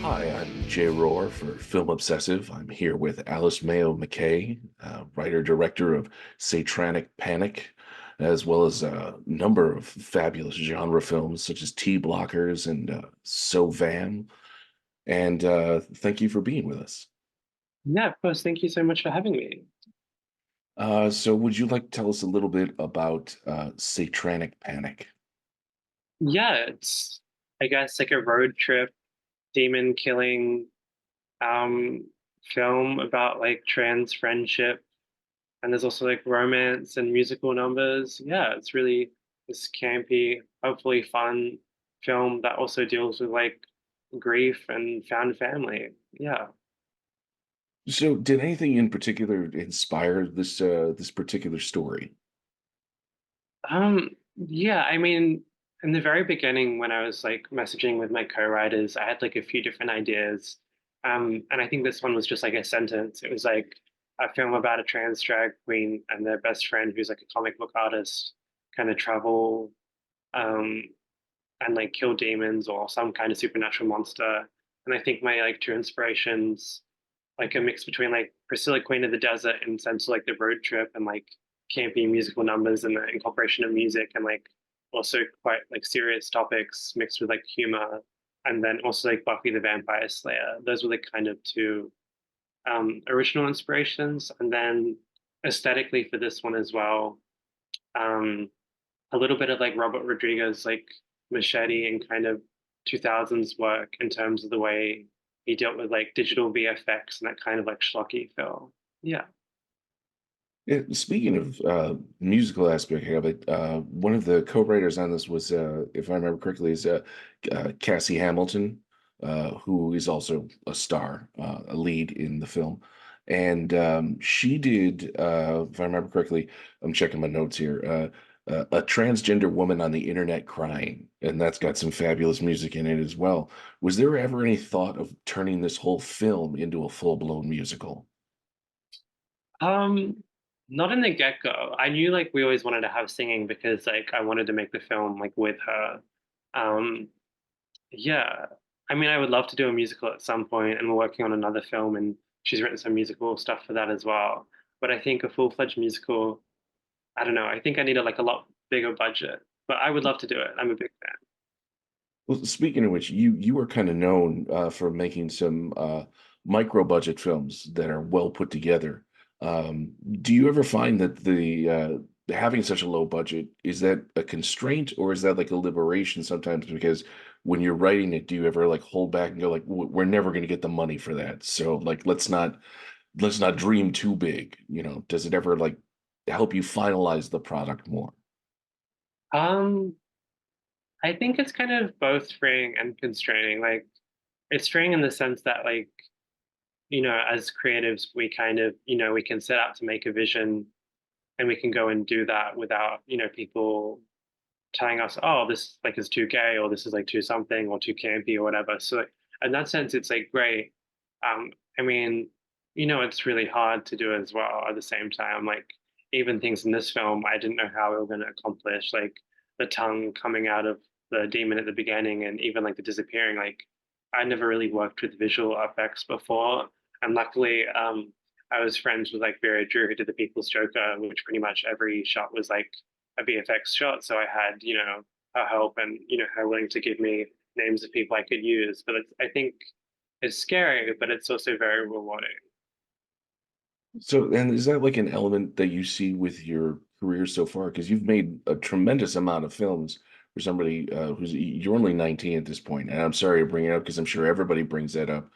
Hi, I'm Jay Rohr for Film Obsessive. I'm here with Alice Maio Mackay, writer-director of Satranic Panic, as well as a number of fabulous genre films such as T Blockers and So Vam. And thank you for being with us. Yeah, of course. Thank you so much for having me. So would you like to tell us a little bit about Satranic Panic? Yeah, I guess, like a road trip, demon killing um film about like trans friendship. And there's also like romance and musical numbers. Yeah, it's really this campy, hopefully fun film that also deals with like grief and found family. Yeah. So did anything in particular inspire this particular story? Yeah, I mean, in the very beginning when I was like messaging with my co-writers, I had like a few different ideas. And I think this one was just like a sentence. It was like a film about a trans drag queen and their best friend who's like a comic book artist kind of travel um and like kill demons or some kind of supernatural monster. And I think my like two inspirations like a mix between like Priscilla Queen of the Desert in sense of like the road trip and like campy musical numbers and the incorporation of music and like also quite like serious topics mixed with like humor. And then also like Buffy the Vampire Slayer. Those were the kind of two original inspirations. And then aesthetically for this one as well, um, a little bit of like Robert Rodriguez, like Machete and kind of 2000s work in terms of the way he dealt with like digital VFX and that kind of like schlocky feel. Yeah. Yeah, speaking of musical aspect of it, one of the co-writers on this was, if I remember correctly, is Cassie Hamilton, who is also a star, a lead in the film, and she did, if I remember correctly, I'm checking my notes here, a transgender woman on the internet crying, and that's got some fabulous music in it as well. Was there ever any thought of turning this whole film into a full-blown musical? Um, Not in the get-go. I knew like we always wanted to have singing because like I wanted to make the film like with her. Um, yeah. I mean, I would love to do a musical at some point, and we're working on another film, and she's written some musical stuff for that as well. But I think a full-fledged musical, I don't know. I think I need a like a lot bigger budget, but I would love to do it. I'm a big fan. Well, speaking of which, you are kind of known for making some micro budget films that are well put together. Do you ever find that the having such a low budget, is that a constraint or is that like a liberation sometimes? Because when you're writing it, do you ever like hold back and go like, We're never going to get the money for that, so like let's not dream too big." Does it ever like help you finalize the product more? Um, I think it's kind of both freeing and constraining. Like it's freeing in the sense that like, as creatives, we kind of, we can set out to make a vision and we can go and do that without, people telling us, oh, this like is too gay or this is like too something or too campy or whatever. So like, in that sense, it's like great. I mean, it's really hard to do as well at the same time. Like even things in this film, I didn't know how we were going to accomplish, like the tongue coming out of the demon at the beginning and even like the disappearing. Like I never really worked with visual effects before. And luckily, I was friends with like Vera Drew, who did the People's Joker, which pretty much every shot was like a VFX shot. So I had, her help and, her willing to give me names of people I could use. But I think it's scary, but it's also very rewarding. So, and is that like an element that you see with your career so far? Because you've made a tremendous amount of films for somebody you're only 19 at this point. And I'm sorry to bring it up because I'm sure everybody brings that up.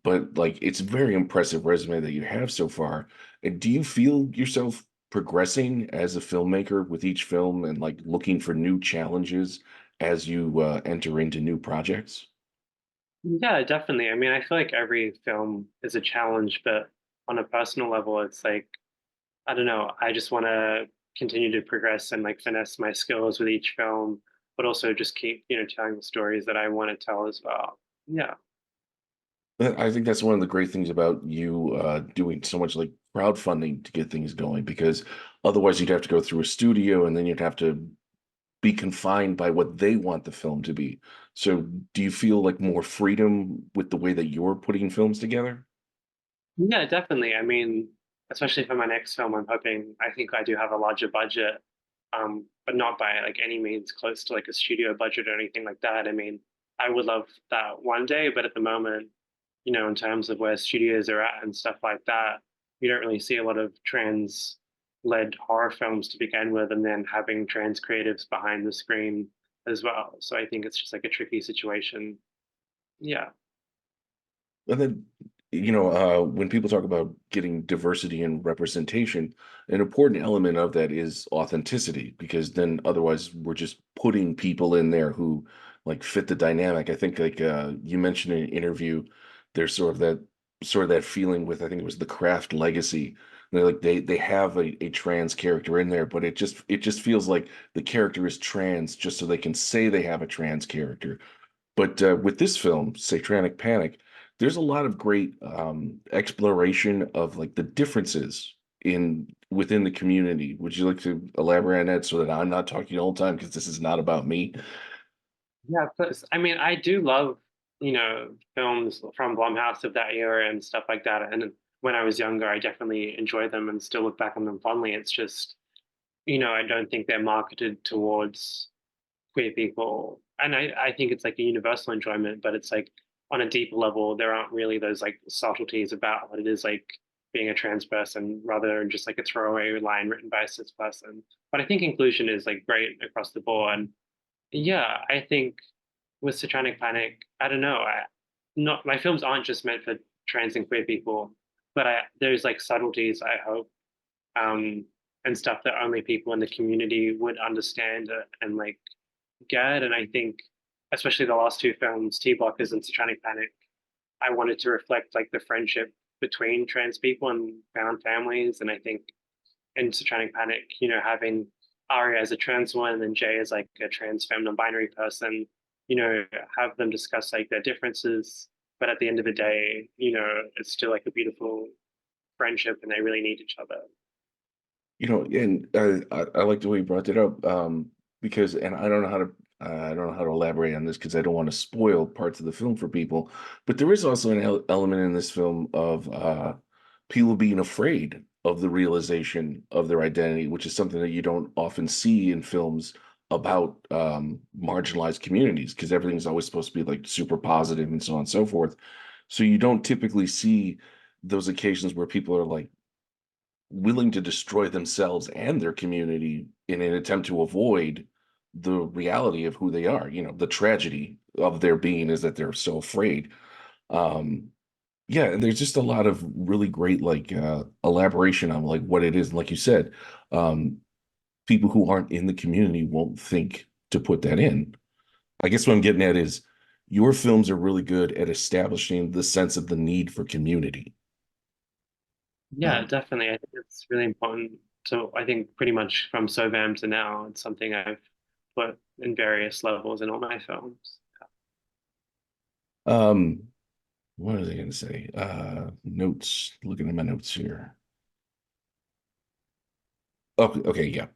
But like, it's a very impressive resume that you have so far. And do you feel yourself progressing as a filmmaker with each film and like looking for new challenges as you enter into new projects? Yeah, definitely. I mean, I feel like every film is a challenge, but on a personal level, it's like, I don't know, I just want to continue to progress and like finesse my skills with each film, but also just keep, telling the stories that I want to tell as well. Yeah. I think that's one of the great things about you doing so much like crowdfunding to get things going, because otherwise you'd have to go through a studio and then you'd have to be confined by what they want the film to be. So do you feel like more freedom with the way that you're putting films together? Yeah, definitely. I mean, especially for my next film, I think I do have a larger budget, but not by like any means close to like a studio budget or anything like that. I mean, I would love that one day, but at the moment, in terms of where studios are at and stuff like that, you don't really see a lot of trans led horror films to begin with, and then having trans creatives behind the screen as well. So I think it's just like a tricky situation. Yeah. And then, when people talk about getting diversity and representation, an important element of that is authenticity, because then otherwise we're just putting people in there who like fit the dynamic. I think like you mentioned in an interview, there's sort of that feeling with, I think it was the Craft Legacy. They're like they have a trans character in there, but it just feels like the character is trans just so they can say they have a trans character. But with this film, Satranic Panic, there's a lot of great exploration of like the differences in within the community. Would you like to elaborate on that so that I'm not talking the whole time because this is not about me? Yeah, of course. I mean, I do love, films from Blumhouse of that era and stuff like that. And when I was younger, I definitely enjoyed them and still look back on them fondly. It's just, I don't think they're marketed towards queer people. And I think it's like a universal enjoyment, but it's like on a deeper level, there aren't really those like subtleties about what it is like being a trans person rather than just like a throwaway line written by a cis person. But I think inclusion is like great across the board. Yeah, I think with Satanic Panic, I don't know. Not my films aren't just meant for trans and queer people, but there's like subtleties I hope, and stuff that only people in the community would understand and like get. And I think, especially the last two films, T Blockers and Satanic Panic, I wanted to reflect like the friendship between trans people and found families. And I think in Satranic Panic, having Arya as a trans woman and Jay as like a trans feminine binary person, have them discuss like their differences. But at the end of the day, it's still like a beautiful friendship and they really need each other. And I like the way you brought that up, because, and I don't know how to elaborate on this because I don't want to spoil parts of the film for people, but there is also an element in this film of people being afraid of the realization of their identity, which is something that you don't often see in films about marginalized communities, because everything's always supposed to be like super positive and so on and so forth. So you don't typically see those occasions where people are like willing to destroy themselves and their community in an attempt to avoid the reality of who they are. The tragedy of their being is that they're so afraid. Um, yeah, and there's just a lot of really great like elaboration on like what it is. And like you said, um, people who aren't in the community won't think to put that in. I guess what I'm getting at is your films are really good at establishing the sense of the need for community. Yeah, definitely. I think it's really important. So I think pretty much from Sobam to now, it's something I've put in various levels in all my films. Um, what was I going to say? Notes, looking at my notes here. Okay, okay, yeah.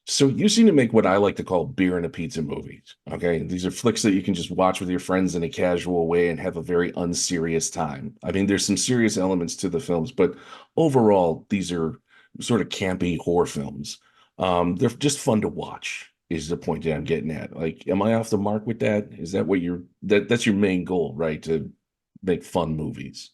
So you seem to make what I like to call beer and a pizza movies. Okay. These are flicks that you can just watch with your friends in a casual way and have a very unserious time. I mean, there's some serious elements to the films, but overall, these are sort of campy horror films. They're just fun to watch, is the point that I'm getting at. Like, am I off the mark with that? Is that what that's your main goal, right? To make fun movies.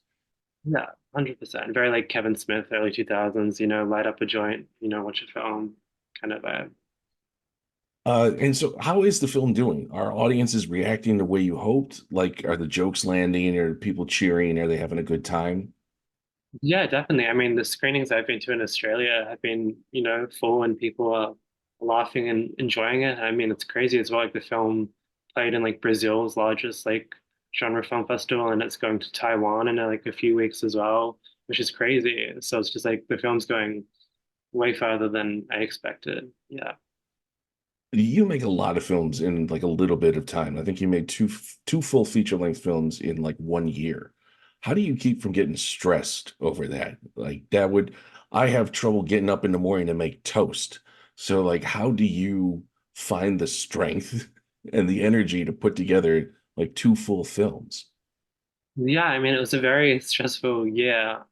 Yeah, 100%. Very like Kevin Smith, early 2000s, light up a joint, watch a film kind of vibe. And so how is the film doing? Are audiences reacting the way you hoped? Like, are the jokes landing? Are people cheering? Are they having a good time? Yeah, definitely. I mean, the screenings I've been to in Australia have been, full and people are laughing and enjoying it. I mean, it's crazy as well. Like the film played in like Brazil's largest like genre film festival, and it's going to Taiwan in like a few weeks as well, which is crazy. So it's just like the film's going way further than I expected. Yeah. You make a lot of films in like a little bit of time. I think you made two full feature-length films in like 1 year. How do you keep from getting stressed over that? Like that would I have trouble getting up in the morning to make toast. So like how do you find the strength and the energy to put together like two full films? Yeah, I mean, it was a very stressful year.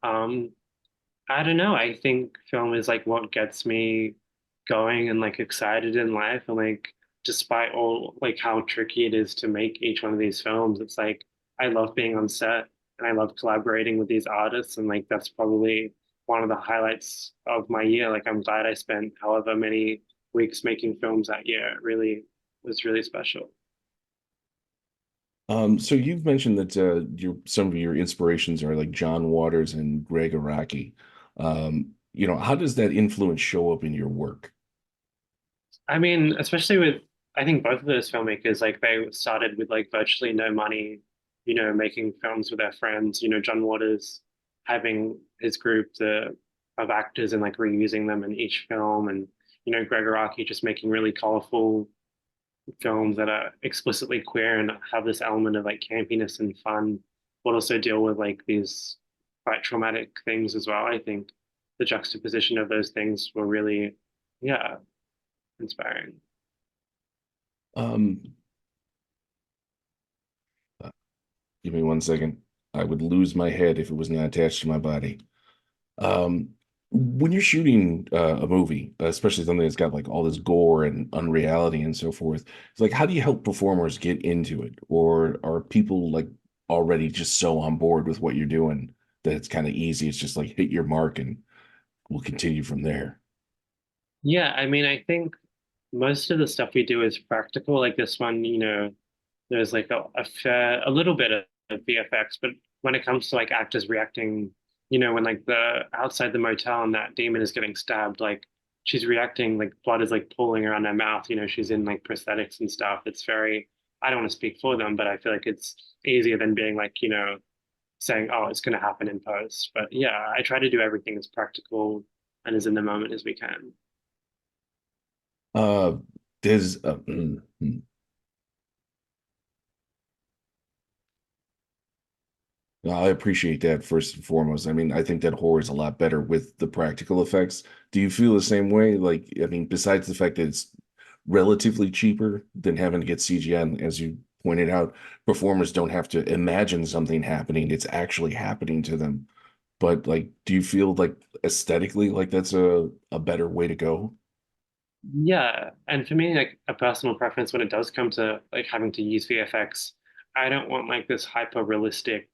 I don't know. I think film is like what gets me going and like excited in life. And like, despite all like how tricky it is to make each one of these films, it's like I love being on set and I love collaborating with these artists. And like, that's probably one of the highlights of my year. Like, I'm glad I spent however many weeks making films that year. It really was really special. So you've mentioned that your some of your inspirations are like John Waters and Greg Araki. How does that influence show up in your work? I mean, especially with I think both of those filmmakers, like they started with like virtually no money, making films with their friends. John Waters having his group of actors and like reusing them in each film, and Greg Araki just making really colorful films that are explicitly queer and have this element of like campiness and fun, but also deal with like these quite traumatic things as well. I think the juxtaposition of those things were really, yeah, inspiring. Um, uh, Give me 1 second. I would lose my head if it was not attached to my body. Um, when you're shooting a movie, especially something that's got like all this gore and unreality and so forth, it's like, how do you help performers get into it? Or are people like already just so on board with what you're doing that it's kind of easy? It's just like hit your mark and we'll continue from there. Yeah, I mean, I think most of the stuff we do is practical. Like this one, there's like a little bit of VFX, but when it comes to like actors reacting, when like the outside the motel and that demon is getting stabbed, like she's reacting, like blood is like pooling around her mouth, she's in like prosthetics and stuff. It's very, I don't want to speak for them, but I feel like it's easier than being like, saying, oh, it's going to happen in post. But yeah, I try to do everything as practical and as in the moment as we can. Uh, there's I appreciate that first and foremost. I mean, I think that horror is a lot better with the practical effects. Do you feel the same way? Like, I mean, besides the fact that it's relatively cheaper than having to get CGI, and as you pointed out, performers don't have to imagine something happening, it's actually happening to them. But like, do you feel like aesthetically like that's a better way to go? Yeah, and for me, like a personal preference when it does come to like having to use VFX, I don't want like this hyper realistic,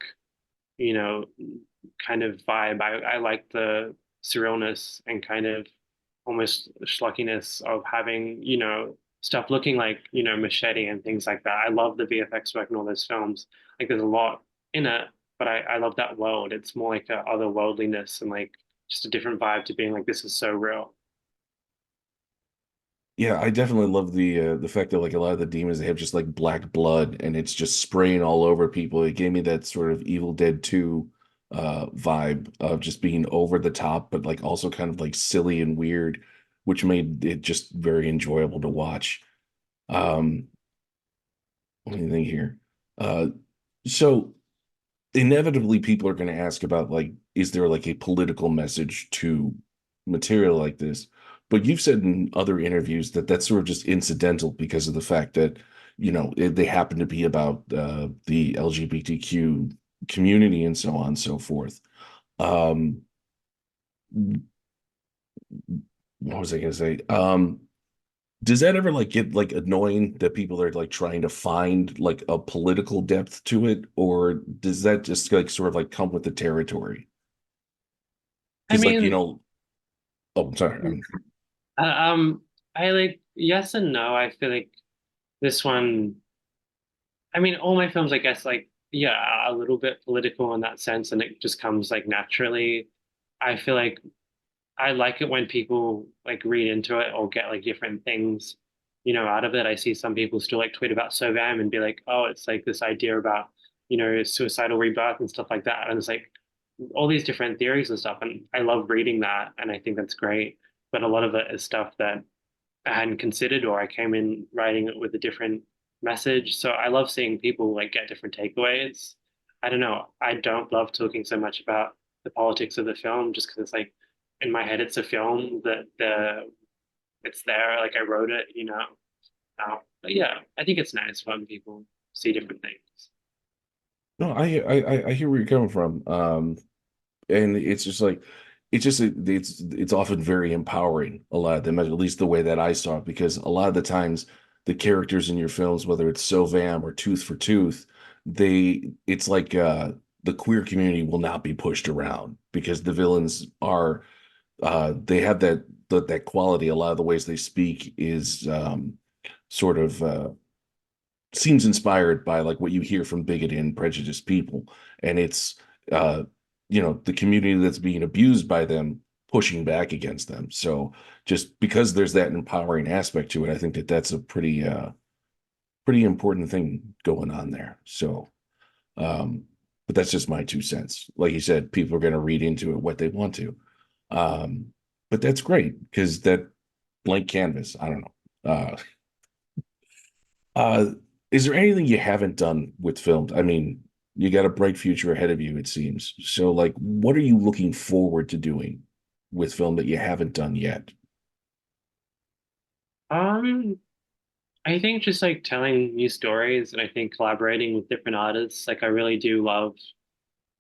you know, kind of vibe. I like the surrealness and kind of almost schluckiness of having, stuff looking like, Machete and things like that. I love the VFX work in all those films. Like there's a lot in it, but I love that world. It's more like a otherworldliness and like just a different vibe to being like this is so real. Yeah, I definitely love the fact that like a lot of the demons they have just like black blood and it's just spraying all over people. It gave me that sort of Evil Dead 2 vibe of just being over the top, but like also kind of like silly and weird, which made it just very enjoyable to watch. Um, what do you think here? Uh, so inevitably people are going to ask about like is there like a political message to material like this, but you've said in other interviews that that's sort of just incidental because of the fact that they happen to be about the LGBTQ community and so on and so forth. um what was I going to say? Does that ever like get like annoying that people are like trying to find like a political depth to it, or does that just like sort of like come with the territory? I Because like mean, oh, I'm sorry. uh, um, I like yes and no. I feel like this one, I mean, all my films, I guess, like, yeah, are a little bit political in that sense, and it just comes like naturally. I feel like I like it when people like read into it or get like different things, out of it. I see some people still like tweet about Sovam and be like, oh, it's like this idea about, suicidal rebirth and stuff like that. And it's like all these different theories and stuff. And I love reading that, and I think that's great. But a lot of it is stuff that I hadn't considered, or I came in writing it with a different message. So I love seeing people like get different takeaways. I don't know. I don't love talking so much about the politics of the film just because it's like in my head it's a film that it's there, like I wrote it. But yeah, I think it's nice when people see different things. No, I hear where you're coming from. And it's just like it's often very empowering, a lot of them, at least the way that I saw it, because a lot of the times the characters in your films, whether it's Sovam or Tooth for Tooth, it's like the queer community will not be pushed around because the villains are they have that quality. A lot of the ways they speak is sort of seems inspired by like what you hear from bigoted and prejudiced people, and it's uh the community that's being abused by them pushing back against them. So just because there's that empowering aspect to it, I think that that's a pretty important thing going on there. So but that's just my 2 cents. Like you said, people are going to read into it what they want to. um but that's great because that blank canvas, I don't know. Uh, is there anything you haven't done with filmed? I mean, you got a bright future ahead of you, it seems. So, like, what are you looking forward to doing with film that you haven't done yet? Um, I think just like telling new stories and I think collaborating with different artists. Like I really do love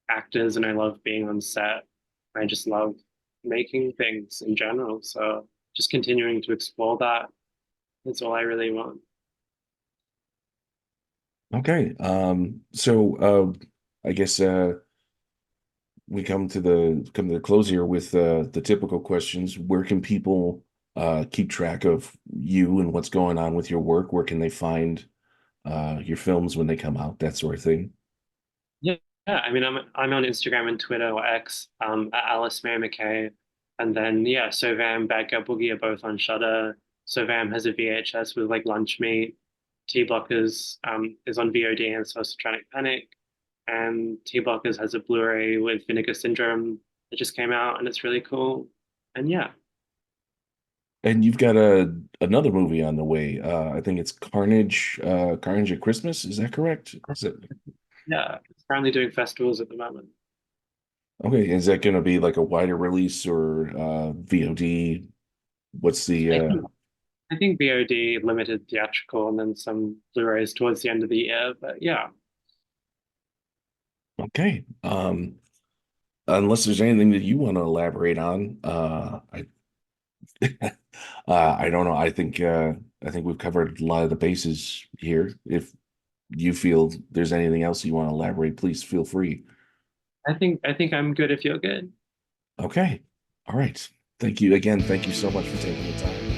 actors and I love being on set. I just love making things in general. So just continuing to explore that is all I really want. Okay. I guess we come to the close here with the typical questions. Where can people keep track of you and what's going on with your work? Where can they find your films when they come out? That sort of thing. Yeah, yeah. I mean, I'm on Instagram and Twitter or X, at Alice Maio Mackay, and then yeah, Sovam, Bad Girl Boogie are both on Shudder. Sovam has a VHS with like Lunch Meat. T Blockers is on VOD and so Satranic Panic, and T Blockers has a Blu-ray with Vinegar Syndrome that just came out, and it's really cool. And yeah, And you've got another movie on the way. I think it's Carnage at Christmas. Is that correct? Is it yeah, it's currently doing festivals at the moment. okay? Is that going to be like a wider release or VOD? What's the I think I think VOD limited theatrical and then some Blu-rays towards the end of the year. But yeah, okay? Unless there's anything that you want to elaborate on, I don't know. I think we've covered a lot of the bases here. If you feel there's anything else you want to elaborate, please feel free. I think I'm good if you're good. Okay. All right. Thank you again. Thank you so much for taking the time.